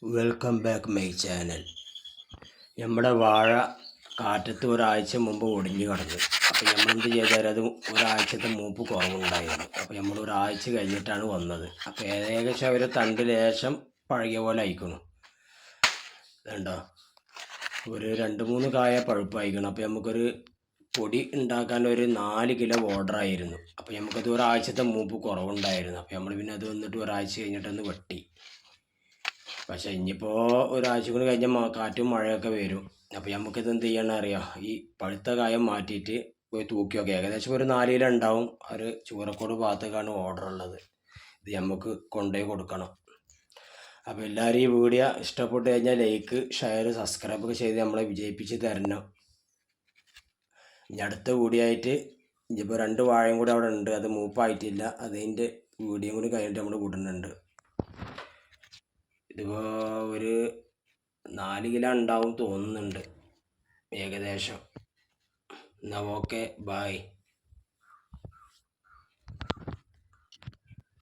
Welcome back my channel. നമ്മുടെ വാഴ കാറ്റത്ത് ഒരാഴ്ച മുമ്പ് ഒടിഞ്ഞു കിടന്നു. അപ്പോൾ നമ്മളെന്ത് ചെയ്താൽ അത് ഒരാഴ്ചത്തെ മൂപ്പ് കുറവുണ്ടായിരുന്നു. അപ്പോൾ നമ്മൾ ഒരാഴ്ച കഴിഞ്ഞിട്ടാണ് വന്നത്. അപ്പോൾ ഏകദേശം ഒരു തണ്ട് ലേശം പഴകിയ പോലെ അയക്കണം. വേണ്ടോ, ഒരു 2-3 കായ പഴുപ്പായിക്കണം. അപ്പോൾ നമുക്കൊരു പൊടി ഉണ്ടാക്കാൻ ഒരു 4 കിലോ ഓർഡറായിരുന്നു. അപ്പോൾ നമുക്കത് ഒരാഴ്ചത്തെ മൂപ്പ് കുറവുണ്ടായിരുന്നു. അപ്പോൾ നമ്മൾ പിന്നെ അത് വന്നിട്ട് ഒരാഴ്ച കഴിഞ്ഞിട്ടൊന്ന് വെട്ടി. പക്ഷേ ഇനിയിപ്പോൾ ഒരാഴ്ച കൂടി കഴിഞ്ഞാൽ കാറ്റും മഴയൊക്കെ വരും. അപ്പോൾ നമുക്കിത് എന്ത് ചെയ്യണം അറിയാം, ഈ പഴുത്ത കായം മാറ്റിയിട്ട് പോയി തൂക്കി നോക്കുക. ഏകദേശം ഒരു 4 കിലോ ഉണ്ടാവും. ഒരു ചൂരക്കോട് ഭാഗത്തേക്കാണ് ഓർഡർ ഉള്ളത്. ഇത് നമുക്ക് കൊണ്ടുപോയി കൊടുക്കണം. അപ്പോൾ എല്ലാവരും ഈ വീഡിയോ ഇഷ്ടപ്പെട്ട് കഴിഞ്ഞാൽ ലൈക്ക്, ഷെയർ, സബ്സ്ക്രൈബ് ഒക്കെ ചെയ്ത് നമ്മളെ വിജയിപ്പിച്ച് തരണം. ഇനി അടുത്ത വീഡിയോ ആയിട്ട് ഇനിയിപ്പോൾ 2 വാഴയും കൂടി അവിടെ ഉണ്ട്. അത് മൂപ്പായിട്ടില്ല. അതിൻ്റെ വീഡിയോ കൂടി കഴിഞ്ഞിട്ട് നമ്മൾ വിടുന്നുണ്ട്. ഇതിപ്പോൾ ഒരു 4 കിലോ ഉണ്ടാവും തോന്നുന്നുണ്ട് ഏകദേശം. എന്നാൽ ഓക്കെ, ബായ്.